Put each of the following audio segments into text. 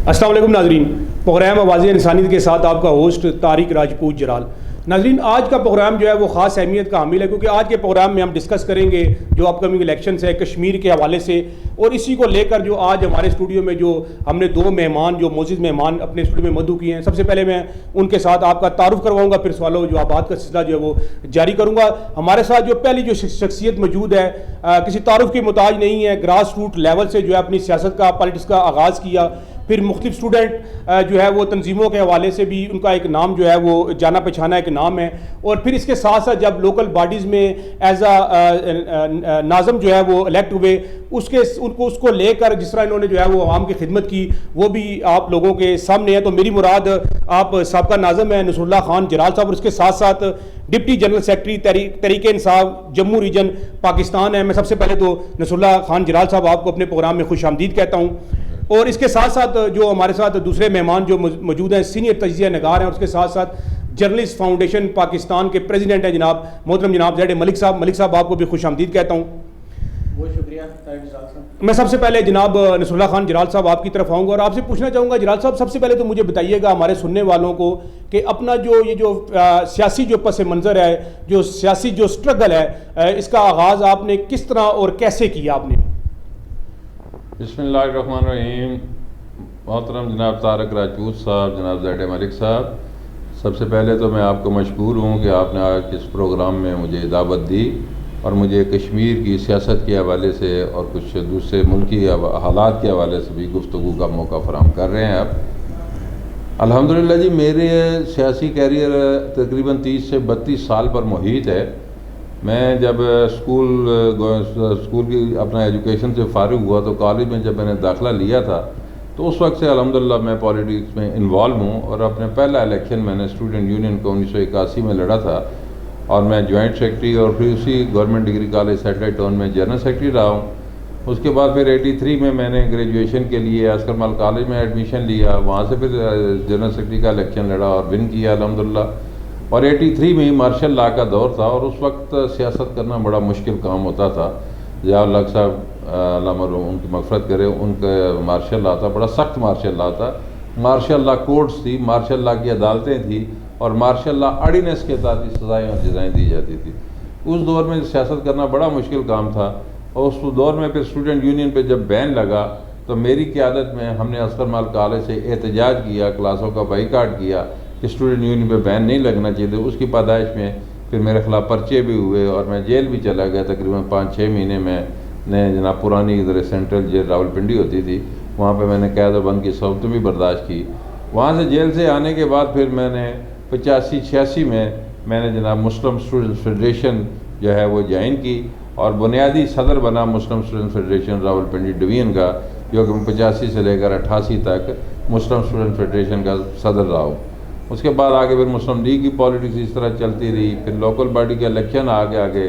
السلام علیکم ناظرین، پروگرام آواز انسانیت کے ساتھ آپ کا ہوسٹ طارق راجپوت جلال۔ ناظرین، آج کا پروگرام جو ہے وہ خاص اہمیت کا حامل ہے، کیونکہ آج کے پروگرام میں ہم ڈسکس کریں گے جو اپ کمنگ الیکشنز ہے کشمیر کے حوالے سے، اور اسی کو لے کر جو آج ہمارے اسٹوڈیو میں جو ہم نے دو مہمان جو معزز مہمان اپنے اسٹوڈیو میں مدعو کیے ہیں، سب سے پہلے میں ان کے ساتھ آپ کا تعارف کرواؤں گا، پھر سوالوں جوابات کا سلسلہ جو ہے وہ جاری کروں گا۔ ہمارے ساتھ جو پہلی جو شخصیت موجود ہے، کسی تعارف کی محتاج نہیں ہے، گراس روٹ لیول سے جو ہے اپنی سیاست کا پالیٹکس کا آغاز کیا، پھر مختلف اسٹوڈنٹ جو ہے وہ تنظیموں کے حوالے سے بھی ان کا ایک نام جو ہے وہ جانا پہچانا ایک نام ہے، اور پھر اس کے ساتھ ساتھ جب لوکل باڈیز میں ایز اے ناظم جو ہے وہ الیکٹ ہوئے، اس کو لے کر جس طرح انہوں نے جو ہے وہ عوام کی خدمت کی وہ بھی آپ لوگوں کے سامنے ہے۔ تو میری مراد آپ سابقہ ناظم ہیں نصر اللہ خان جلال صاحب، اور اس کے ساتھ ساتھ deputy general secretary Tehreek Insaf Jammu region Pakistan ہے۔ میں سب سے پہلے تو نصر اللہ خان جلال صاحب آپ کو اپنے پروگرام میں خوش آمدید کہتا ہوں، اور اس کے ساتھ ساتھ جو ہمارے ساتھ دوسرے مہمان جو موجود ہیں سینئر تجزیہ نگار ہیں، اور اس کے ساتھ ساتھ جرنلسٹ فاؤنڈیشن پاکستان کے پریزیڈنٹ ہیں جناب محترم جناب زید ملک صاحب آپ کو بھی خوش آمدید کہتا ہوں۔ بہت شکریہ صاحب۔ میں سب سے پہلے جناب نصر اللہ خان جلال صاحب آپ کی طرف آؤں گا اور آپ سے پوچھنا چاہوں گا جلال صاحب، سب سے پہلے تو مجھے بتائیے گا ہمارے سننے والوں کو کہ اپنا جو سیاسی جو پس منظر ہے، جو سیاسی جو سٹرگل ہے، اس کا آغاز آپ نے کس طرح اور کیسے کیا آپ نے؟ بسم اللہ الرحمن الرحیم۔ محترم جناب طارق راجپوت صاحب، جناب زید ملک صاحب، سب سے پہلے تو میں آپ کو مشکور ہوں کہ آپ نے آج اس پروگرام میں مجھے دعوت دی اور مجھے کشمیر کی سیاست کے حوالے سے اور کچھ دوسرے ملکی حالات کے حوالے سے بھی گفتگو کا موقع فراہم کر رہے ہیں آپ۔ الحمدللہ جی، میرے سیاسی کیریئر تقریباً 30 سے 32 سال پر محیط ہے۔ میں جب اسکول کی اپنا ایجوکیشن سے فارغ ہوا تو کالج میں جب میں نے داخلہ لیا تھا تو اس وقت سے الحمدللہ میں پولیٹکس میں انوالو ہوں، اور اپنے پہلا الیکشن میں نے اسٹوڈنٹ یونین کو 1981 میں لڑا تھا، اور میں جوائنٹ سیکرٹری اور پھر اسی government degree college satellite town میں جنرل سیکرٹری رہا ہوں۔ اس کے بعد پھر 83 میں نے گریجویشن کے لیے عسکر مال کالج میں ایڈمیشن لیا، وہاں سے پھر جنرل سیکرٹری کا الیکشن لڑا اور ون کیا الحمدللہ۔ اور 83 میں ہی مارشل لا کا دور تھا، اور اس وقت سیاست کرنا بڑا مشکل کام ہوتا تھا۔ ضیاء الحق صاحب علامہ ان کی مغفرت کرے، ان کا مارشل لا تھا، بڑا سخت مارشل لا تھا۔ مارشل لا کورٹس تھی، مارشل لا کی عدالتیں تھیں، اور مارشل لا آرڈیننس کے تحت سزائیں اور جزائیں دی جاتی تھی۔ اس دور میں سیاست کرنا بڑا مشکل کام تھا، اور اس دور میں پھر اسٹوڈنٹ یونین پہ جب بین لگا تو میری قیادت میں ہم نے عسکر مال کالج سے احتجاج کیا، کلاسوں کا بائیکاٹ کیا کہ اسٹوڈنٹ یونین پہ بین نہیں لگنا چاہیے تھا۔ اس کی پیدائش میں پھر میرے خلاف پرچے بھی ہوئے اور میں جیل بھی چلا گیا، تقریباً 5-6 مہینے میں نے جناب پرانی ادھر سینٹرل جیل راولپنڈی ہوتی تھی، وہاں پہ میں نے قید و بند کی صورتیں بھی برداشت کی۔ وہاں سے جیل سے آنے کے بعد پھر میں نے 85-86 میں نے جناب مسلم اسٹوڈنٹ فیڈریشن جو ہے وہ جوائن کی، اور بنیادی صدر بنا مسلم اسٹوڈنٹ فیڈریشن راولپنڈی ڈویژن کا، جو کہ 85 سے لے کر 88 تک مسلم اسٹوڈنٹ فیڈریشن کا صدر رہا ہوں۔ اس کے بعد آگے پھر مسلم لیگ کی پالیٹکس اس طرح چلتی رہی، پھر لوکل باڈی کے الیکشن آگے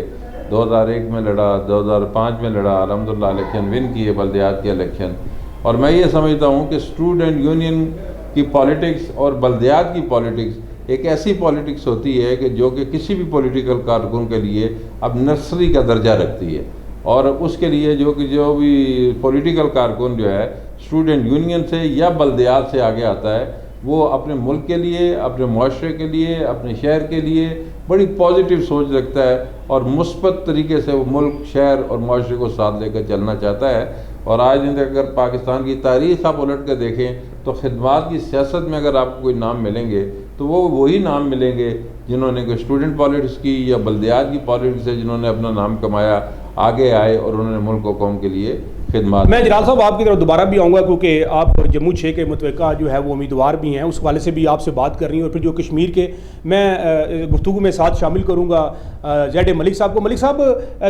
2001 میں لڑا، 2005 میں لڑا، الحمدللہ الیکشن ون کیے بلدیات کے الیکشن۔ اور میں یہ سمجھتا ہوں کہ اسٹوڈنٹ یونین کی پالیٹکس اور بلدیات کی پالیٹکس ایک ایسی پالیٹکس ہوتی ہے کہ جو کہ کسی بھی پولیٹیکل کارکن کے لیے اب نرسری کا درجہ رکھتی ہے، اور اس کے لیے جو بھی پولیٹیکل کارکن جو ہے اسٹوڈنٹ یونین سے یا بلدیات سے آگے آتا ہے، وہ اپنے ملک کے لیے، اپنے معاشرے کے لیے، اپنے شہر کے لیے بڑی پازیٹیو سوچ رکھتا ہے، اور مثبت طریقے سے وہ ملک، شہر اور معاشرے کو ساتھ لے کر چلنا چاہتا ہے۔ اور آج اگر پاکستان کی تاریخ آپ الٹ کر دیکھیں تو خدمات کی سیاست میں اگر آپ کو کوئی نام ملیں گے تو وہ وہی نام ملیں گے جنہوں نے کوئی اسٹوڈنٹ پالیٹکس کی یا بلدیات کی پالیٹکس سے جنہوں نے اپنا نام کمایا، آگے آئے اور انہوں نے ملک و قوم کے لیے خدمات۔ میں جلال صاحب آپ کی طرف دوبارہ بھی آؤں گا، کیونکہ آپ جموں 6 کے متوقع جو ہے وہ امیدوار بھی ہیں، اس حوالے سے بھی آپ سے بات کر رہی ہیں، اور پھر جو کشمیر کے میں گفتگو میں ساتھ شامل کروں گا زید ملک صاحب کو۔ ملک صاحب،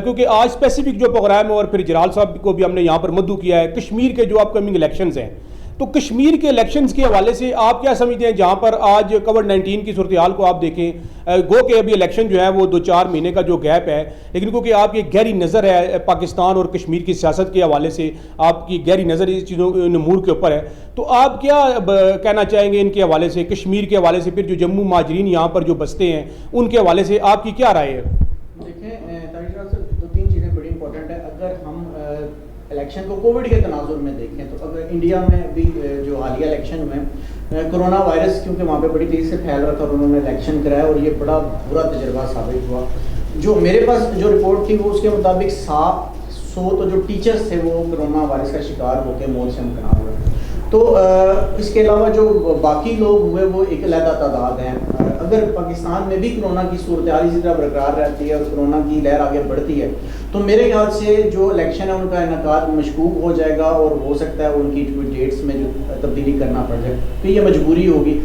کیونکہ آج اسپیسیفک جو پروگرام ہے اور پھر جلال صاحب کو بھی ہم نے یہاں پر مدعو کیا ہے، کشمیر کے جو اپ کمنگ الیکشنز ہیں، تو کشمیر کے الیکشنز کے حوالے سے آپ کیا سمجھتے ہیں؟ جہاں پر آج کووڈ-19 کی صورتحال کو آپ دیکھیں، گو کہ ابھی الیکشن جو ہے وہ 2-4 مہینے کا جو گیپ ہے، لیکن کیونکہ آپ کی گہری نظر ہے پاکستان اور کشمیر کی سیاست کے حوالے سے، آپ کی گہری نظر اس چیزوں امور کے اوپر ہے، تو آپ کیا کہنا چاہیں گے ان کے حوالے سے، کشمیر کے حوالے سے، پھر جو جموں مہاجرین یہاں پر جو بستے ہیں ان کے حوالے سے آپ کی کیا رائے ہے؟ دیکھیں طارق صاحب، 2-3 چیزیں بڑی امپورٹنٹ ہے۔ اگر ہم الیکشن کو کووڈ کے تناظر میں دیکھیں تو اگر انڈیا میں بھی جو حالیہ الیکشن ہوئے کرونا وائرس کیونکہ وہاں پہ بڑی تیزی سے پھیل رہا تھا اور انہوں نے الیکشن کرایا اور یہ بڑا برا تجربہ ثابت ہوا. جو میرے پاس جو رپورٹ تھی وہ اس کے مطابق 100 تو جو ٹیچرس تھے وہ کرونا وائرس کا شکار ہو کے موت سے ہمکنار ہوئے. تو اس کے علاوہ جو باقی لوگ ہوئے وہ ایک علیحدہ تعداد ہیں. اگر پاکستان میں بھی کرونا کی صورتحال اسی طرح برقرار رہتی ہے اور کرونا کی لہر آگے بڑھتی ہے تو میرے خیال سے جو الیکشن ہے ان کا انعقاد مشکوک ہو جائے گا اور ہو سکتا ہے ان کی ڈیٹس میں جو تبدیلی کرنا پڑ جائے. تو یہ مجبوری ہوگی.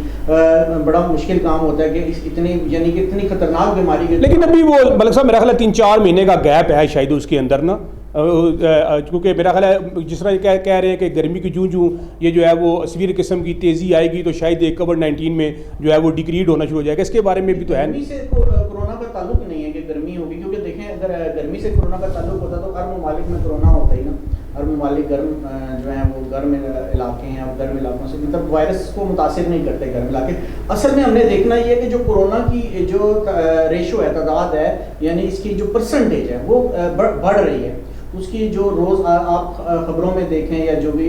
بڑا مشکل کام ہوتا ہے کہ اتنی یعنی کہ اتنی خطرناک بیماری کے لیکن ابھی وہ ملک صاحب میرا خیال ہے 3-4 مہینے کا گیپ ہے شاید اس کے اندر نا, کیونکہ میرا خیال ہے جس طرح کہہ رہے ہیں کہ گرمی کی جوں یہ جو ہے وہ سویر قسم کی تیزی آئے گی تو شاید کووڈ-19 میں جو ہے وہ ڈیکریڈ ہونا شروع ہو جائے گا. اس کے بارے میں بھی تو ہے گرمی سے کرونا کا تعلق نہیں ہے کہ گرمی ہوگی, کیونکہ دیکھیں اگر گرمی سے کرونا کا تعلق ہوتا تو ہر ممالک میں کرونا ہوتا ہی نا. ہر ممالک گرم جو ہیں وہ گرم علاقے ہیں اور گرم علاقوں سے مطلب وائرس کو متاثر نہیں کرتے گرم علاقے. اصل میں ہم نے دیکھنا یہ ہے کہ جو کرونا کی جو ریشو ہے تعداد ہے یعنی اس کی جو پرسنٹیج ہے وہ بڑھ رہی ہے. اس کی جو روز آپ خبروں میں دیکھیں یا جو بھی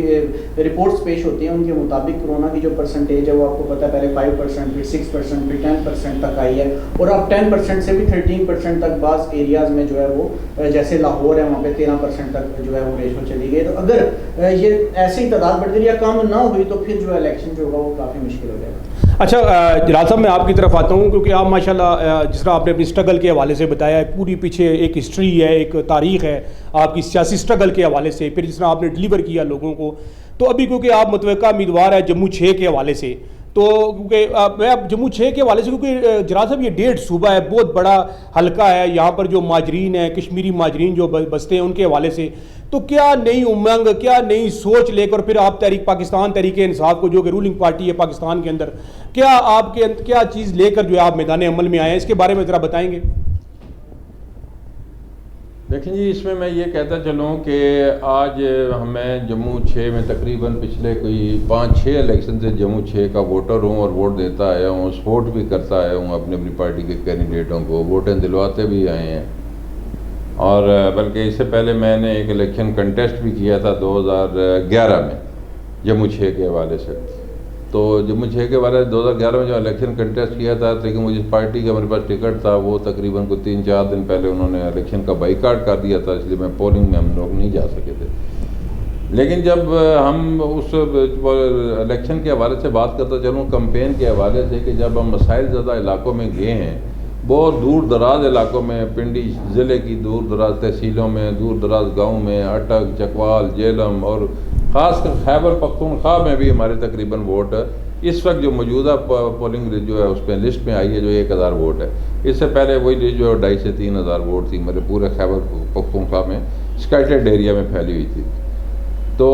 رپورٹس پیش ہوتی ہیں ان کے مطابق کرونا کی جو پرسنٹیج ہے وہ آپ کو پتہ ہے پہلے 5% پھر 6% پھر 10% تک آئی ہے اور اب 10% سے بھی 13% تک بعض ایریاز میں جو ہے وہ جیسے لاہور ہے وہاں پہ 13% تک جو ہے وہ ریشو چلی گئی. تو اگر یہ ایسے ہی تعداد بڑھتی رہی یا کم نہ ہوئی تو پھر جو الیکشن جو ہوگا وہ کافی مشکل ہو جائے گا. اچھا جلال صاحب میں آپ کی طرف آتا ہوں کیونکہ آپ ماشاءاللہ جس طرح آپ نے اپنی اسٹرگل کے حوالے سے بتایا ہے پوری پیچھے ایک ہسٹری ہے ایک تاریخ ہے آپ کی سیاسی اسٹرگل کے حوالے سے, پھر جس طرح آپ نے ڈلیور کیا لوگوں کو. تو ابھی کیونکہ آپ متوقع امیدوار ہے جموں 6 کے حوالے سے تو کیونکہ میں اب جموں 6 کے حوالے سے کیونکہ جلال صاحب یہ 1.5 صوبہ ہے بہت بڑا حلقہ ہے یہاں پر جو مہاجرین ہیں کشمیری مہاجرین جو بستے ہیں ان کے حوالے سے تو کیا نئی امنگ کیا نئی سوچ لے کر پھر آپ تحریک انصاف کو جو کہ رولنگ پارٹی ہے پاکستان کے اندر کیا آپ کے کیا چیز لے کر جو ہے آپ میدان عمل میں آئے ہیں اس کے بارے میں ذرا بتائیں گے. دیکھیں جی اس میں یہ کہتا چلوں کہ آج میں جموں 6 میں تقریباً پچھلے کوئی 5-6 الیکشن سے جموں 6 کا ووٹر ہوں اور ووٹ دیتا آیا ہوں, سپورٹ بھی کرتا آیا ہوں اپنی پارٹی کے کینڈیڈیٹوں کو, ووٹیں دلواتے بھی آئے ہیں. اور بلکہ اس سے پہلے میں نے ایک الیکشن کنٹیسٹ بھی کیا تھا 2011 میں جموں 6 کے حوالے سے. تو جموں 6 کے حوالے سے 2011 میں جو الیکشن کنٹیسٹ کیا تھا لیکن وہ جس پارٹی کا میرے پاس ٹکٹ تھا وہ تقریباً کو 3-4 دن پہلے انہوں نے الیکشن کا بائیکاٹ کر دیا تھا, اس لیے میں پولنگ میں ہم لوگ نہیں جا سکے تھے. لیکن جب ہم اس الیکشن کے حوالے سے بات کرتا چلوں کمپین کے حوالے سے کہ جب ہم مسائل زدہ علاقوں میں گئے ہیں بہت دور دراز علاقوں میں پنڈی ضلع کی دور دراز تحصیلوں میں دور دراز گاؤں میں اٹک چکوال جیلم اور خاص کر خیبر پختونخوا میں بھی ہمارے تقریباً ووٹ اس وقت جو موجودہ پولنگ جو ہے اس پہ لسٹ میں آئی ہے جو 1000 ووٹ ہے. اس سے پہلے وہی لسٹ جو 2,500 سے 3,000 ووٹ تھی میرے پورے خیبر پختونخوا میں اسکیٹرڈ ایریا میں پھیلی ہوئی تھی. تو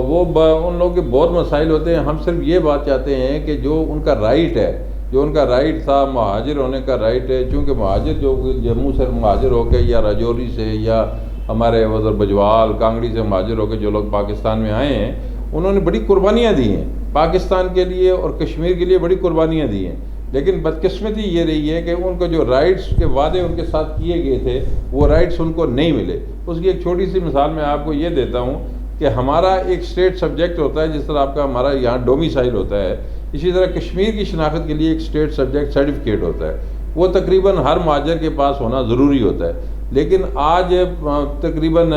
وہ ان لوگوں کے بہت مسائل ہوتے ہیں. ہم صرف یہ بات چاہتے ہیں کہ جو ان کا رائٹ ہے جو ان کا رائٹ تھا مہاجر ہونے کا رائٹ ہے, چونکہ مہاجر جو جموں سے مہاجر ہو کے یا راجوری سے یا ہمارے ادھر بجوال کانگڑی سے مہاجر ہو کے جو لوگ پاکستان میں آئے ہیں انہوں نے بڑی قربانیاں دی ہیں پاکستان کے لیے اور کشمیر کے لیے بڑی قربانیاں دی ہیں. لیکن بدقسمتی یہ رہی ہے کہ ان کو جو رائٹس کے وعدے ان کے ساتھ کیے گئے تھے وہ رائٹس ان کو نہیں ملے. اس کی ایک چھوٹی سی مثال میں آپ کو یہ دیتا ہوں کہ ہمارا ایک اسٹیٹ سبجیکٹ ہوتا ہے جس طرح آپ کا ہمارا یہاں ڈومیسائل ہوتا ہے, اسی طرح کشمیر کی شناخت کے لیے ایک اسٹیٹ سبجیکٹ سرٹیفکیٹ ہوتا ہے. وہ تقریباً ہر مہاجر کے پاس ہونا ضروری ہوتا ہے. لیکن آج تقریباً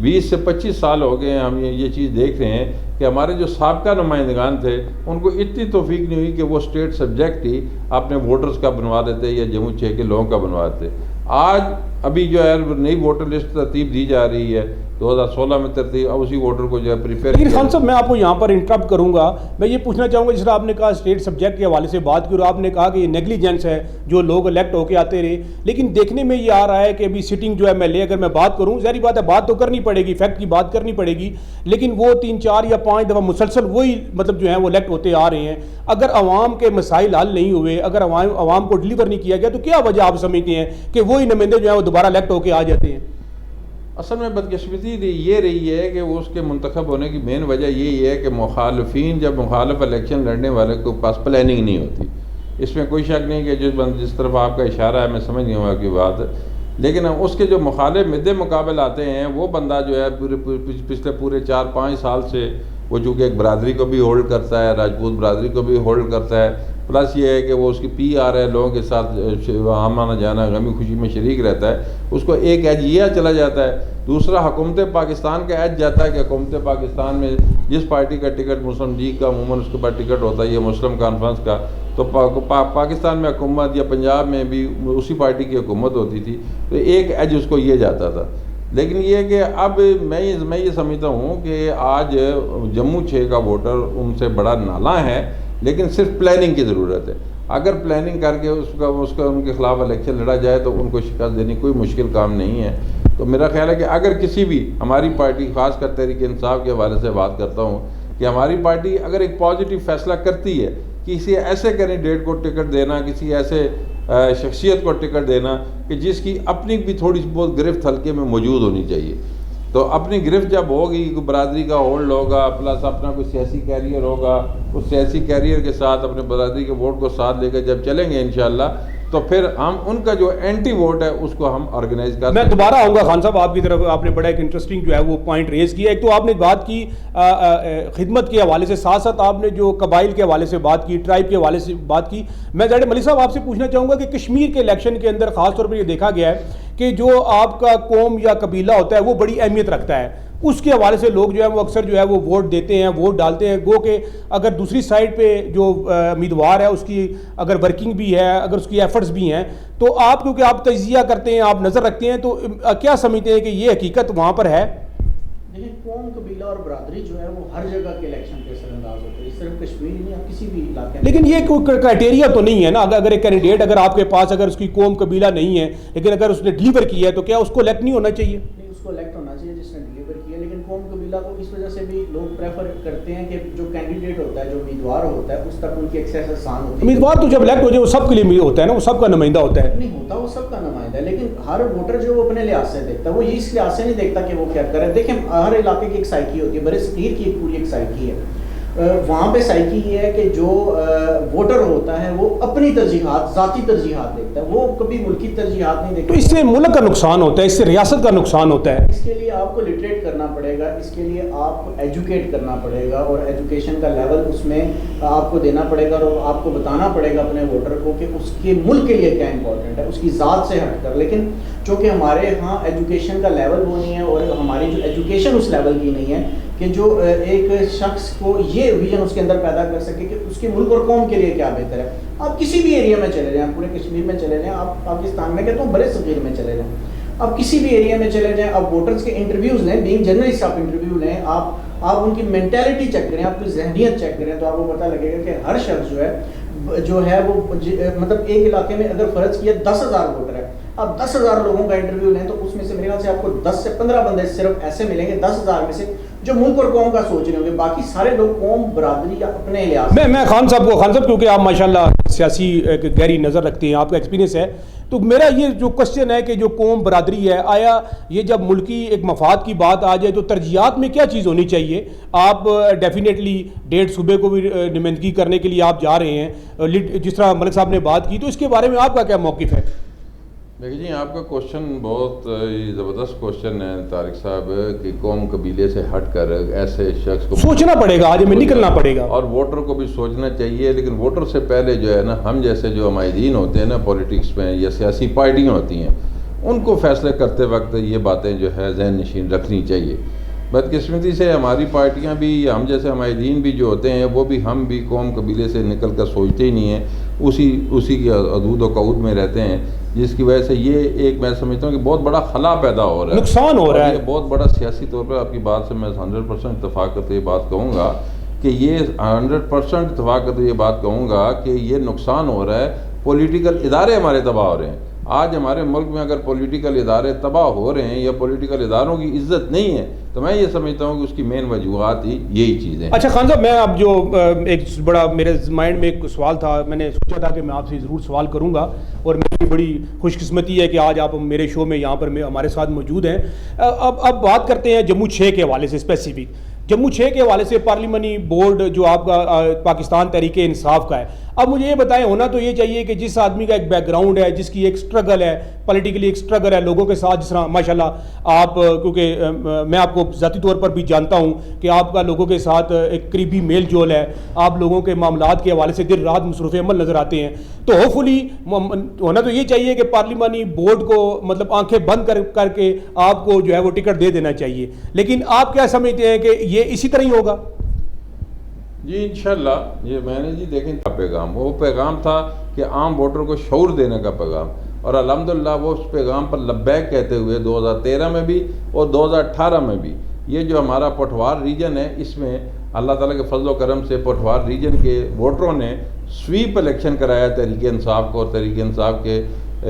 20 سے 25 سال ہو گئے ہیں ہم یہ چیز دیکھ رہے ہیں کہ ہمارے جو سابقہ نمائندگان تھے ان کو اتنی توفیق نہیں ہوئی کہ وہ اسٹیٹ سبجیکٹ ہی اپنے ووٹرز کا بنوا دیتے یا جموں 6 کے لوگوں کا بنوا دیتے. آج ابھی جو ہے نئی ووٹر لسٹ ترتیب دی جا رہی ہے 2016 میں ترتیب, اب اسی ووٹر کو جو ہے پریپیئر. لیکن خان صاحب میں آپ کو یہاں پر انٹرپٹ کروں گا, میں یہ پوچھنا چاہوں گا جس طرح آپ نے کہا اسٹیٹ سبجیکٹ کے حوالے سے بات کی اور آپ نے کہا کہ یہ نیگلیجنس ہے جو لوگ الیکٹ ہو کے آتے رہے, لیکن دیکھنے میں یہ آ رہا ہے کہ ابھی سٹنگ جو ہے اگر میں بات کروں ظاہری بات ہے بات تو کرنی پڑے گی فیکٹ کی بات کرنی پڑے گی, لیکن وہ 3-4 یا 5 دفعہ مسلسل وہی مطلب جو ہیں وہ الیکٹ ہوتے آ رہے ہیں. اگر عوام کے مسائل حل نہیں ہوئے, اگر عوام کو ڈلیور نہیں کیا گیا تو کیا وجہ آپ سمجھتے ہیں کہ وہی نمائندے جو ہیں وہ دوبارہ الیکٹ ہو کے آ جاتے ہیں؟ اصل میں بدقسمتی یہ رہی ہے کہ وہ اس کے منتخب ہونے کی مین وجہ یہی ہے کہ مخالفین جب مخالف الیکشن لڑنے والے کے پاس پلاننگ نہیں ہوتی. اس میں کوئی شک نہیں کہ جس طرف آپ کا اشارہ ہے میں سمجھ گیا ہوں آپ کی بات لیکن اس کے جو مخالف مد مقابل آتے ہیں وہ بندہ جو ہے پچھلے پورے 4-5 سال سے وہ چونکہ ایک برادری کو بھی ہولڈ کرتا ہے، راجپوت برادری کو بھی ہولڈ کرتا ہے، پلس یہ ہے کہ وہ اس کی پی آر ہے، لوگوں کے ساتھ آنا جانا غمی خوشی میں شریک رہتا ہے، اس کو ایک ایج یہ چلا جاتا ہے۔ دوسرا حکومت پاکستان کا ایج جاتا ہے کہ حکومت پاکستان میں جس پارٹی کا ٹکٹ مسلم لیگ کا عموماً اس کے پاس ٹکٹ ہوتا ہے یا مسلم کانفرنس کا، تو پاکستان میں حکومت یا پنجاب میں بھی اسی پارٹی کی حکومت ہوتی تھی، تو ایک ایج اس کو یہ جاتا تھا۔ لیکن یہ کہ اب میں یہ سمجھتا ہوں کہ آج جموں 6 کا ووٹر ان سے بڑا نالاں ہے، لیکن صرف پلاننگ کی ضرورت ہے۔ اگر پلاننگ کر کے اس کا ان کے خلاف الیکشن لڑا جائے تو ان کو شکست دینی کوئی مشکل کام نہیں ہے۔ تو میرا خیال ہے کہ اگر کسی بھی ہماری پارٹی، خاص کر تحریک انصاف کے حوالے سے بات کرتا ہوں، کہ ہماری پارٹی اگر ایک پازیٹیو فیصلہ کرتی ہے کہ کسی ایسے کینڈیڈیٹ کو ٹکٹ دینا، کسی ایسے شخصیت کو ٹکٹ دینا کہ جس کی اپنی بھی تھوڑی بہت گرفت حلقے میں موجود ہونی چاہیے، تو اپنی گرفت جب ہوگی، برادری کا ہولڈ ہوگا، پلس اپنا کوئی سیاسی کیریئر ہوگا، اس سیاسی کیریئر کے ساتھ اپنے برادری کے ووٹ کو ساتھ لے کر جب چلیں گے انشاءاللہ، تو پھر ہم ان کا جو اینٹی ووٹ ہے اس کو ہم آرگنائز کر سکتے ہیں۔ میں دوبارہ آؤں گا خان صاحب آپ کی طرف، آپ نے بڑا ایک انٹرسٹنگ جو ہے وہ پوائنٹ ریز کیا۔ ایک تو آپ نے بات کی خدمت کے حوالے سے، ساتھ ساتھ آپ نے جو قبائل کے حوالے سے بات کی، ٹرائب کے حوالے سے بات کی۔ میں زیڈ ملک صاحب آپ سے پوچھنا چاہوں گا کہ کشمیر کے الیکشن کے اندر خاص طور پر یہ دیکھا گیا ہے کہ جو آپ کا قوم یا قبیلہ ہوتا ہے وہ بڑی اہمیت رکھتا ہے، اس کے حوالے سے لوگ جو ہے وہ اکثر جو ہے وہ ووٹ دیتے ہیں، ووٹ ڈالتے ہیں۔ گو کہ اگر دوسری سائڈ پہ جو امیدوار ہے اس کی اگر ورکنگ بھی ہے، اگر اس کی ایفرٹس بھی ہیں، تو آپ کیونکہ آپ تجزیہ کرتے ہیں، آپ نظر رکھتے ہیں، تو کیا سمجھتے ہیں کہ یہ حقیقت وہاں پر ہے؟ دیکھیں، قوم، قبیلہ اور برادری جو ہے وہ ہر جگہ کے الیکشن پہ اثر انداز ہوتے ہیں، صرف کشمیر نہیں، آپ کسی بھی علاقے میں۔ لیکن یہ کوئی کرائٹیریا تو نہیں ہے نا، اگر ایک کینڈیڈیٹ اگر آپ کے پاس اگر اس کی قوم قبیلہ نہیں ہے لیکن اگر اس نے ڈیلیور کیا ہے تو کیا اس کو الیکٹ نہیں ہونا چاہیے؟ نہیں، اس کو الیکٹ ہونا چاہیے جس نے ڈیلیور کیا، لیکن قوم قبیلہ کو اس وجہ سے بھی لوگ پریفر کرتے ہیں کہ جو کینڈیڈیٹ ہوتا ہے، جو امیدوار ہوتا ہے، اس تک ان کی ایکسیس آسان ہوتی ہے۔ امیدوار تو جب الیکٹ ہو جائے وہ سب کے لیے ہوتا ہے نا، وہ سب کا نمائندہ ہوتا ہے۔ نہیں ہوتا، وہ سب کا نمائندہ ہے، لیکن ہر ووٹر جو وہ اپنے لحاظ سے دیکھتا ہے، وہ یہ اس لحاظ سے نہیں دیکھتا کہ وہ کیا کرے۔ دیکھیں، ہر علاقے کی ایک سائیکی ہوتی ہے، برصغیر کی ایک پوری ایک سائیکی ہے۔ وہاں پہ سائیکی یہ ہے کہ جو ووٹر ہوتا ہے وہ اپنی ترجیحات، ذاتی ترجیحات دیکھتا ہے، وہ کبھی ملکی ترجیحات نہیں دیکھتا۔ تو اس سے ملک کا نقصان ہوتا ہے، اس سے ریاست کا نقصان ہوتا ہے۔ اس کے لیے آپ کو لٹریٹ کرنا پڑے گا، اس کے لیے آپ کو ایجوکیٹ کرنا پڑے گا، اور ایجوکیشن کا لیول اس میں آپ کو دینا پڑے گا، اور آپ کو بتانا پڑے گا اپنے ووٹر کو کہ اس کے ملک کے لیے کیا امپورٹنٹ ہے، اس کی ذات سے ہٹ کر۔ لیکن چونکہ ہمارے ہاں ایجوکیشن کا لیول وہ نہیں ہے، اور ہماری جو ایجوکیشن اس لیول کی نہیں ہے کہ جو ایک شخص کو یہ ویژن اس کے اندر پیدا کر سکے کہ اس کے ملک اور قوم کے لیے کیا بہتر ہے۔ آپ کسی بھی ایریا میں چلے جائیں، پورے کشمیر میں چلے جائیں، آپ پاکستان میں کہتا ہوں برے صغیر میں چلے جائیں، آپ کسی بھی ایریا میں چلے جائیں، آپ ووٹرز کے انٹرویوز لیں، بینگ جرنلسٹ آپ انٹرویو لیں، آپ ان کی مینٹیلٹی چیک کریں، آپ کی ذہنیت چیک کریں، تو آپ کو پتہ لگے گا کہ ہر شخص جو ہے وہ مطلب ایک علاقے میں اگر فرض کیا 10,000 ووٹر ہے، آپ 10,000 لوگوں کا انٹرویو لیں تو اس میں سے میرے خیال سے آپ کو 10 سے 15 بندے صرف ایسے ملیں گے 10,000 میں سے جو ملک اور قوم کا سوچ رہے ہوں گے، باقی سارے لوگ قوم، برادری یا اپنے لحاظ۔ میں خان صاحب کیونکہ آپ ماشاءاللہ سیاسی گہری نظر رکھتے ہیں، آپ کا ایکسپیرینس ہے، تو میرا یہ جو کوشچن ہے کہ جو قوم برادری ہے، آیا یہ جب ملکی ایک مفاد کی بات آ جائے تو ترجیحات میں کیا چیز ہونی چاہیے؟ آپ ڈیفینیٹلی 1.5 صوبے کو بھی نمائندگی کرنے کے لیے آپ جا رہے ہیں، جس طرح ملک صاحب نے بات کی، تو اس کے بارے میں آپ کا کیا موقف ہے؟ دیکھیے جی، آپ کا کوشچن بہت زبردست کوشچن ہے طارق صاحب، کہ قوم قبیلے سے ہٹ کر ایسے شخص کو سوچنا پڑے گا، آج ہمیں نکلنا پڑے گا، اور ووٹر کو بھی سوچنا چاہیے۔ لیکن ووٹر سے پہلے جو ہے نا، ہم جیسے جو عمائدین ہوتے ہیں نا پولیٹکس میں، یا سیاسی پارٹیاں ہوتی ہیں، ان کو فیصلے کرتے وقت یہ باتیں جو ہے ذہن نشین رکھنی چاہیے۔ بدقسمتی سے ہماری پارٹیاں بھی، یا ہم جیسے عمائدین بھی جو ہوتے ہیں، وہ بھی ہم بھی قوم قبیلے سے نکل کر سوچتے ہی نہیں ہیں، اسی کی حدود و قعود میں رہتے ہیں، جس کی وجہ سے یہ ایک میں سمجھتا ہوں کہ بہت بڑا خلا پیدا ہو رہا ہے، نقصان ہو رہا ہے، یہ بہت بڑا سیاسی طور پر۔ آپ کی بات سے میں 100% اتفاق کرتے یہ بات کہوں گا کہ یہ 100% اتفاق کرتے یہ بات کہوں گا کہ یہ نقصان ہو رہا ہے، پولیٹیکل ادارے ہمارے تباہ ہو رہے ہیں۔ آج ہمارے ملک میں اگر پولیٹیکل ادارے تباہ ہو رہے ہیں یا پولیٹیکل اداروں کی عزت نہیں ہے، تو میں یہ سمجھتا ہوں کہ اس کی مین وجوہات ہی یہی چیزیں ہیں۔ اچھا خان صاحب، میں اب جو ایک بڑا میرے مائنڈ میں ایک سوال تھا، میں نے سوچا تھا کہ میں آپ سے ضرور سوال کروں گا، اور میری بڑی خوش قسمتی ہے کہ آج آپ میرے شو میں یہاں پر ہمارے ساتھ موجود ہیں۔ اب بات کرتے ہیں جموں 6 کے حوالے سے اسپیسیفک، جموں 6 کے حوالے سے پارلیمانی بورڈ جو آپ کا پاکستان تحریک انصاف کا ہے، اب مجھے یہ بتائیں, ہونا تو یہ چاہیے کہ جس آدمی کا ایک بیک گراؤنڈ ہے, جس کی ایک سٹرگل ہے, پولیٹیکلی ایک سٹرگل ہے لوگوں کے ساتھ, جس طرح ماشاءاللہ آپ, کیونکہ میں آپ کو ذاتی طور پر بھی جانتا ہوں کہ آپ کا لوگوں کے ساتھ ایک قریبی میل جول ہے, آپ لوگوں کے معاملات کے حوالے سے دن رات مصروف عمل نظر آتے ہیں, تو ہوپ فلی ہونا تو یہ چاہیے کہ پارلیمانی بورڈ کو مطلب آنکھیں بند کر کے آپ کو جو ہے وہ ٹکٹ دے دینا چاہیے, لیکن آپ کیا سمجھتے ہیں کہ یہ اسی طرح ہی ہوگا؟ جی انشاءاللہ یہ میں نے جی دیکھیں پیغام, وہ پیغام تھا کہ عام ووٹر کو شعور دینے کا پیغام, اور الحمدللہ وہ اس پیغام پر لبیک کہتے ہوئے 2013 میں بھی اور 2018 میں بھی یہ جو ہمارا پٹھوار ریجن ہے, اس میں اللہ تعالیٰ کے فضل و کرم سے پٹھوار ریجن کے ووٹروں نے سویپ الیکشن کرایا تحریک انصاف کو, اور تحریک انصاف کے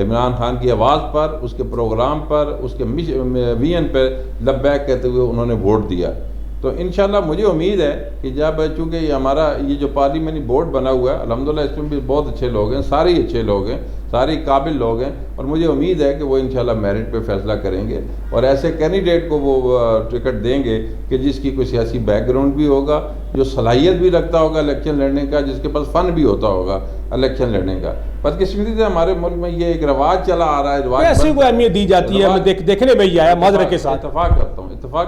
عمران خان کی آواز پر, اس کے پروگرام پر, اس کے ویژن پہ لبیک کہتے ہوئے انہوں نے ووٹ دیا. تو انشاءاللہ مجھے امید ہے کہ جب چونکہ یہ ہمارا یہ جو پارلیمانی بورڈ بنا ہوا ہے الحمدللہ اس میں بھی بہت اچھے لوگ ہیں, سارے ہی اچھے لوگ ہیں, سارے قابل لوگ ہیں, اور مجھے امید ہے کہ وہ انشاءاللہ میرٹ پہ فیصلہ کریں گے اور ایسے کینڈیڈیٹ کو وہ ٹکٹ دیں گے کہ جس کی کوئی سیاسی بیک گراؤنڈ بھی ہوگا, جو صلاحیت بھی رکھتا ہوگا الیکشن لڑنے کا, جس کے پاس فن بھی ہوتا ہوگا الیکشن لڑنے کا. بدقسمتی سے ہمارے ملک میں یہ ایک رواج چلا آ رہا ہے, رواج ایسی کوئی اہمیت دی جاتی ہے, دیکھنے میں ہی آیا معذرت کے ساتھ. اتفاق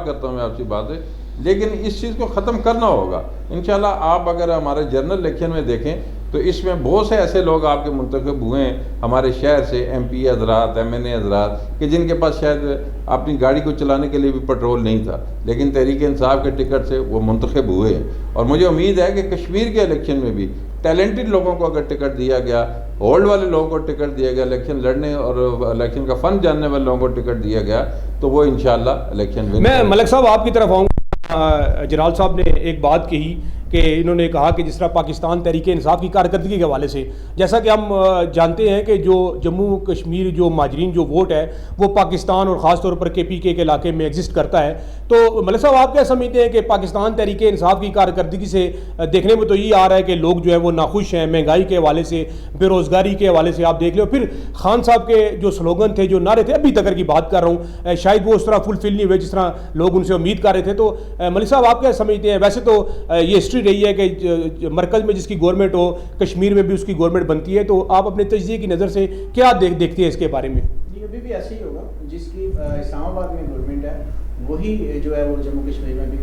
کرتا ہوں میں آپ سے بات ہے, لیکن اس چیز کو ختم کرنا ہوگا انشاءاللہ. آپ اگر ہمارے جنرل الیکشن میں دیکھیں تو اس میں بہت سے ایسے لوگ آپ کے منتخب ہوئے ہیں ہمارے شہر سے, ایم پی حضرات, ایم این اے حضرات, کہ جن کے پاس شاید اپنی گاڑی کو چلانے کے لیے بھی پیٹرول نہیں تھا, لیکن تحریک انصاف کے ٹکٹ سے وہ منتخب ہوئے ہیں. اور مجھے امید ہے کہ کشمیر کے الیکشن میں بھی ٹیلنٹڈ لوگوں کو اگر ٹکٹ دیا گیا, ہولڈ والے لوگوں کو ٹکٹ دیا گیا, الیکشن لڑنے اور الیکشن کا فن جاننے والے لوگوں کو ٹکٹ دیا گیا, تو وہ انشاءاللہ الیکشن ون. میں ملک صاحب آپ کی طرف آؤں گا. جلال صاحب نے ایک بات کہی کہ انہوں نے کہا کہ جس طرح پاکستان تحریک انصاف کی کارکردگی کے حوالے سے, جیسا کہ ہم جانتے ہیں کہ جو جموں کشمیر جو مہاجرین جو ووٹ ہے وہ پاکستان اور خاص طور پر کے پی کے علاقے میں ایگزسٹ کرتا ہے, تو ملک صاحب آپ کیا سمجھتے ہیں کہ پاکستان تحریک انصاف کی کارکردگی سے دیکھنے میں تو یہ آ رہا ہے کہ لوگ جو ہے وہ ناخوش ہیں, مہنگائی کے حوالے سے, بے روزگاری کے حوالے سے آپ دیکھ لو, پھر خان صاحب کے جو سلوگن تھے, جو نعرے تھے, ابھی تک کی بات کر رہا ہوں, شاید وہ اس طرح فلفل نہیں ہوئے جس طرح لوگ ان سے امید کر رہے تھے. تو ملک صاحب آپ کیا سمجھتے ہیں؟ ویسے تو یہ ہسٹری رہی ہے کہ مرکز میں جس کی گورنمنٹ ہو, کشمیر میں بھی اس کی گورنمنٹ بنتی ہے, تو آپ اپنے تجزیے کی نظر سے کیا دیکھتے ہیں اس کے بارے میں؟ جی ابھی بھی ایسے ہی ہوگا, جس کی اسلام آباد میں گورنمنٹ ہے وہی جو ہے وہ جموں کشمیر میں بھی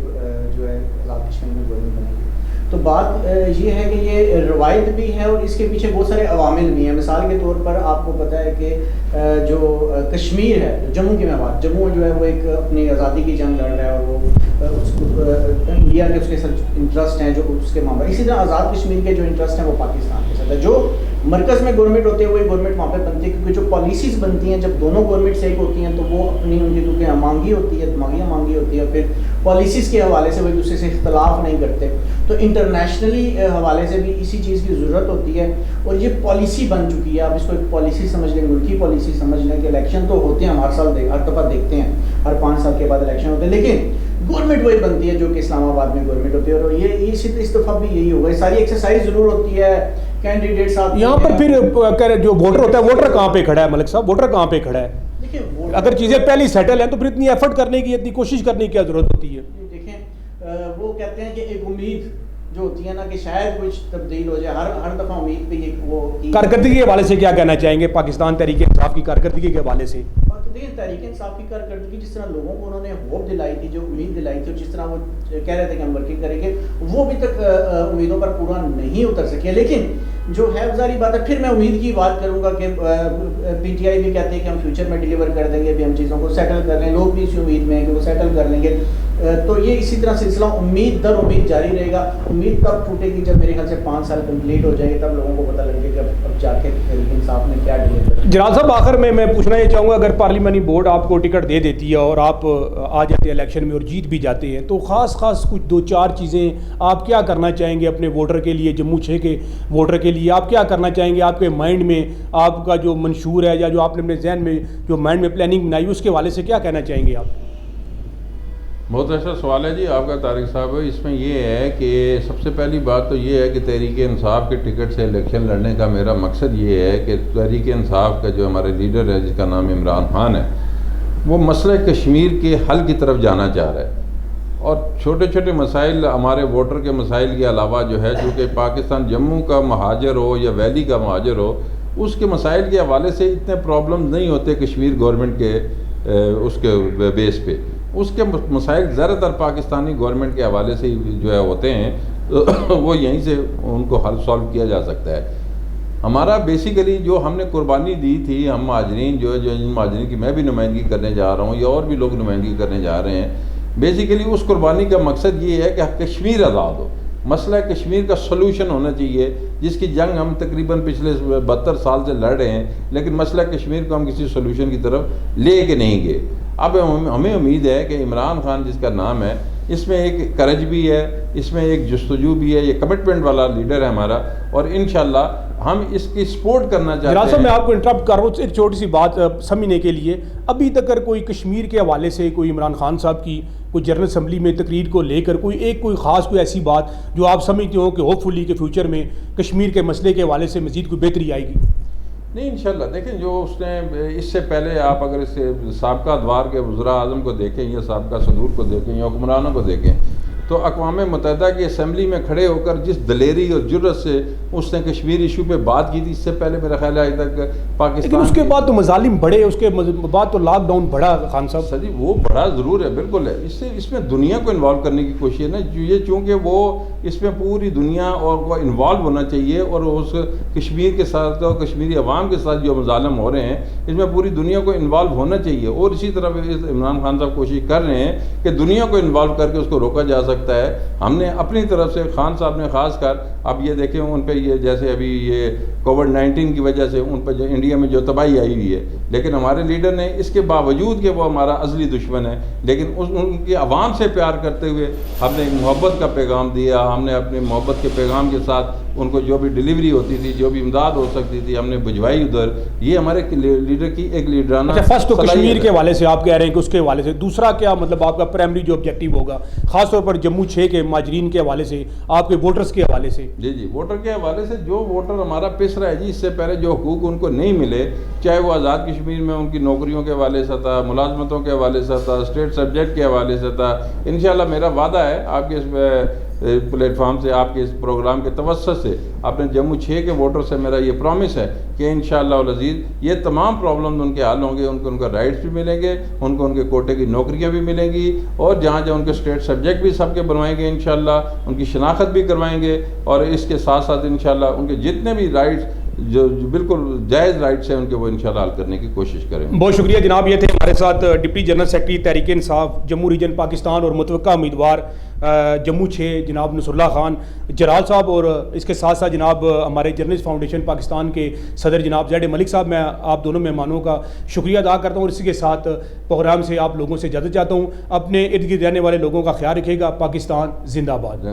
جو ہے آزاد کشمیر میں گورنمنٹ بنے گی. تو بات یہ ہے کہ یہ روایت بھی ہے اور اس کے پیچھے بہت سارے عوامل بھی ہیں. مثال کے طور پر آپ کو پتہ ہے کہ جو کشمیر ہے, جموں کی میں بات, جموں جو ہے وہ ایک اپنی آزادی کی جنگ لڑ رہا ہے اور وہ اس کو انڈیا کے اس کے ساتھ انٹرسٹ ہیں جو اس کے معاملہ. اسی طرح آزاد کشمیر کے جو انٹرسٹ ہیں وہ پاکستان کے ساتھ ہے. جو مرکز میں گورنمنٹ ہوتے ہوئے گورنمنٹ وہاں پہ بنتی ہے, کیونکہ جو پالیسیز بنتی ہیں جب دونوں گورنمنٹ سے ایک ہوتی ہیں تو وہ اپنی ان کی کیونکہ مانگی ہوتی ہے, دماغیاں مانگی ہوتی ہے, پھر پالیسیز کے حوالے سے وہ ایک دوسرے سے اختلاف نہیں کرتے. تو انٹرنیشنلی حوالے سے بھی اسی چیز کی ضرورت ہوتی ہے اور یہ پالیسی بن چکی ہے. آپ اس کو ایک پالیسی سمجھ لیں, ملکی پالیسی سمجھ لیں کہ الیکشن تو ہوتے ہیں ہم ہر سال ہر دفعہ دیکھتے ہیں, ہر 5 سال کے بعد الیکشن ہوتے ہیں, لیکن گورنمنٹ وہی بنتی ہے جو کہ اسلام آباد میں گورنمنٹ ہوتی ہے. اور یہ اس دفعہ بھی یہی ہوگا, ساری ایکسرسائز ضرور ہوتی ہے. کینڈیڈیٹ صاحب یہاں پر پھر جو ووٹر ہوتا ہے, ووٹر کہاں پہ کھڑا ہے ملک صاحب, ووٹر کہاں پہ کھڑا ہے؟ اگر چیزیں پہلی سیٹل ہیں تو پھر اتنی ایفرٹ کرنے کی, اتنی کوشش کرنے کی کیا ضرورت ہوتی ہے؟ دیکھیں وہ کہتے ہیں کہ ایک امید جو ہوتی ہے نا کہ شاید کچھ تبدیل ہو جائے, ہر دفعہ امید پہ وہ کارکردگی کے حوالے سے کیا کہنا چاہیں گے پاکستان تحریک انصاف کی کارکردگی کے حوالے سے؟ تحریک انصاف کی کارکردگی جس طرح لوگوں کو انہوں نے ہوپ دلائی تھی, جو امید دلائی تھی, اور جس طرح وہ کہہ رہے تھے کہ ہم ورکنگ کریں گے, وہ ابھی تک امیدوں پر پورا نہیں اتر سکے. لیکن جو ہے ظاہری بات ہے, پھر میں امید کی بات کروں گا کہ پی ٹی آئی بھی کہتے ہیں کہ ہم فیوچر میں ڈیلیور کر دیں گے, بھی ہم چیزوں کو سیٹل کر لیں, لوگ بھی اسی امید میں ہیں کہ وہ سیٹل کر لیں گے. تو یہ اسی طرح سلسلہ امید در امید جاری رہے گا. امید تب ٹوٹے گی جب میرے خیال سے 5 سال کمپلیٹ ہو جائیں گے, تب لوگوں کو پتہ لگے کہ اب جا کے تحریک انصاف نے کیا ڈیلیور. جلال صاحب آخر میں پوچھنا یہ چاہوں گا, اگر پارلیمانی بورڈ آپ کو ٹکٹ دے دیتی ہے اور آپ آ جاتے ہیں الیکشن میں اور جیت بھی جاتے ہیں, تو خاص کچھ 2-4 چیزیں آپ کیا کرنا چاہیں گے اپنے ووٹر کے لیے, جموں 6 کے ووٹر کے لیے آپ کیا کرنا چاہیں گے؟ آپ کے مائنڈ میں آپ کا جو منشور ہے یا جو آپ نے اپنے ذہن میں جو مائنڈ میں پلاننگ بنائی, اس کے حوالے سے کیا کہنا چاہیں گے آپ؟ بہت اچھا سوال ہے جی آپ کا طارق صاحب. اس میں یہ ہے کہ سب سے پہلی بات تو یہ ہے کہ تحریک انصاف کے ٹکٹ سے الیکشن لڑنے کا میرا مقصد یہ ہے کہ تحریک انصاف کا جو ہمارے لیڈر ہے جس کا نام عمران خان ہے, وہ مسئلہ کشمیر کے حل کی طرف جانا چاہ رہا ہے. اور چھوٹے چھوٹے مسائل ہمارے ووٹر کے مسائل کے علاوہ جو ہے چونکہ پاکستان جموں کا مہاجر ہو یا ویلی کا مہاجر ہو اس کے مسائل کے حوالے سے اتنے پرابلم نہیں ہوتے کشمیر گورنمنٹ کے اس کے بیس پہ. اس کے مسائل زیادہ تر پاکستانی گورنمنٹ کے حوالے سے جو ہے ہوتے ہیں وہ یہیں سے ان کو حل سالو کیا جا سکتا ہے. ہمارا بیسیکلی جو ہم نے قربانی دی تھی ہم مہاجرین جو ان مہاجرین کی میں بھی نمائندگی کرنے جا رہا ہوں یا اور بھی لوگ نمائندگی کرنے جا رہے ہیں, بیسیکلی اس قربانی کا مقصد یہ ہے کہ کشمیر آزاد ہو. مسئلہ کشمیر کا سلوشن ہونا چاہیے جس کی جنگ ہم تقریباً پچھلے 72 سال سے لڑ رہے ہیں, لیکن مسئلہ کشمیر کو ہم کسی سلوشن کی طرف لے کے نہیں گئے. اب ہمیں امید ہے کہ عمران خان جس کا نام ہے اس میں ایک کرج بھی ہے, اس میں ایک جستجو بھی ہے, یہ کمٹمنٹ والا لیڈر ہے ہمارا, اور انشاءاللہ ہم اس کی سپورٹ کرنا چاہتے ہیں. صاحب میں آپ کو انٹرپٹ کر رہا ہوں ایک چھوٹی سی بات سمجھنے کے لیے. ابھی تک اگر کوئی کشمیر کے حوالے سے کوئی عمران خان صاحب کی کوئی جنرل اسمبلی میں تقریر کو لے کر کوئی خاص کوئی ایسی بات جو آپ سمجھتے ہو کہ ہوپ فلی کہ فیوچر میں کشمیر کے مسئلے کے حوالے سے مزید کوئی بہتری آئے گی؟ نہیں انشاءاللہ. دیکھیں جو اس نے اس سے پہلے آپ اگر اس سابقہ ادوار کے وزراء اعظم کو دیکھیں یا سابقہ صدور کو دیکھیں یا حکمرانوں کو دیکھیں تو اقوام متحدہ کی اسمبلی میں کھڑے ہو کر جس دلیری اور جرت سے اس نے کشمیر ایشو پہ بات کی تھی, اس سے پہلے میرا خیال ہے آج تک پاکستان. لیکن اس کے بعد تو مظالم بڑھے, اس کے بعد تو لاک ڈاؤن بڑھا خان صاحب. سر جی وہ بڑا ضرور ہے, بالکل ہے. اس میں دنیا کو انوالو کرنے کی کوشش ہے نا, یہ چونکہ وہ اس میں پوری دنیا اور وہ انوالو ہونا چاہیے, اور اس کشمیر کے ساتھ اور کشمیری عوام کے ساتھ جو مظالم ہو رہے ہیں اس میں پوری دنیا کو انوالو ہونا چاہیے. اور اسی طرح عمران خان صاحب کوشش کر رہے ہیں کہ دنیا کو انوالو کر کے اس کو روکا جا سکتا ہے. ہم نے اپنی طرف سے خان صاحب نے خاص کر اب یہ دیکھیں ان پہ یہ جیسے ابھی یہ کووڈ-19 کی وجہ سے ان پہ جو انڈیا میں جو تباہی آئی ہوئی ہے, لیکن ہمارے لیڈر نے اس کے باوجود کہ وہ ہمارا ازلی دشمن ہے لیکن ان کی عوام سے پیار کرتے ہوئے ہم نے محبت کا پیغام دیا. ہم نے اپنے محبت کے پیغام کے ساتھ ان کو جو بھی ڈلیوری ہوتی تھی جو بھی امداد ہو سکتی تھی ہم نے بھجوائی ادھر. یہ ہمارے لیڈر کی ایک لیڈرانہ. فرسٹ تو کشمیر کے حوالے سے آپ کہہ رہے ہیں کہ اس کے حوالے سے, دوسرا کیا مطلب آپ کا پرائمری جو آبجیکٹو ہوگا خاص طور پر جموں 6 کے مہاجرین کے حوالے سے, آپ کے ووٹرز کے حوالے سے؟ جی ووٹر کے حوالے سے جو ووٹر ہمارا پس رہا ہے جی, اس سے پہلے جو حقوق ان کو نہیں ملے, چاہے وہ آزاد کشمیر میں ان کی نوکریوں کے حوالے سے تھا, ملازمتوں کے حوالے سے تھا, اسٹیٹ سبجیکٹ کے حوالے سے تھا, انشاءاللہ میرا وعدہ ہے آپ کے اس پلیٹ فارم سے آپ کے اس پروگرام کے توسط سے اپنے جموں 6 کے ووٹر سے میرا یہ پرومس ہے کہ انشاءاللہ العزیز یہ تمام پرابلم ان کے حل ہوں گے. ان کو رائٹس بھی ملیں گے, ان کو ان کے کوٹے کی نوکریاں بھی ملیں گی, اور جہاں ان کے اسٹیٹ سبجیکٹ بھی سب کے بنوائیں گے انشاءاللہ, ان کی شناخت بھی کروائیں گے, اور اس کے ساتھ ساتھ انشاءاللہ ان کے جتنے بھی رائٹس جو بالکل جائز رائٹس ہیں ان کے وہ انشاءاللہ حل کرنے کی کوشش کریں. بہت شکریہ جناب. یہ تھے ہمارے ساتھ deputy general secretary Tehreek Insaf Jammu region Pakistan اور متوقع امیدوار جموں 6 جناب نصر اللہ خان جرال صاحب, اور اس کے ساتھ ساتھ جناب ہمارے جرنلسٹ فاؤنڈیشن پاکستان کے صدر جناب زیڈ ملک صاحب. میں آپ دونوں مہمانوں کا شکریہ ادا کرتا ہوں, اور اسی کے ساتھ پروگرام سے آپ لوگوں سے اجازت چاہتا ہوں. اپنے ارد گرد رہنے والے لوگوں کا خیال رکھیے گا. پاکستان زندہ باد.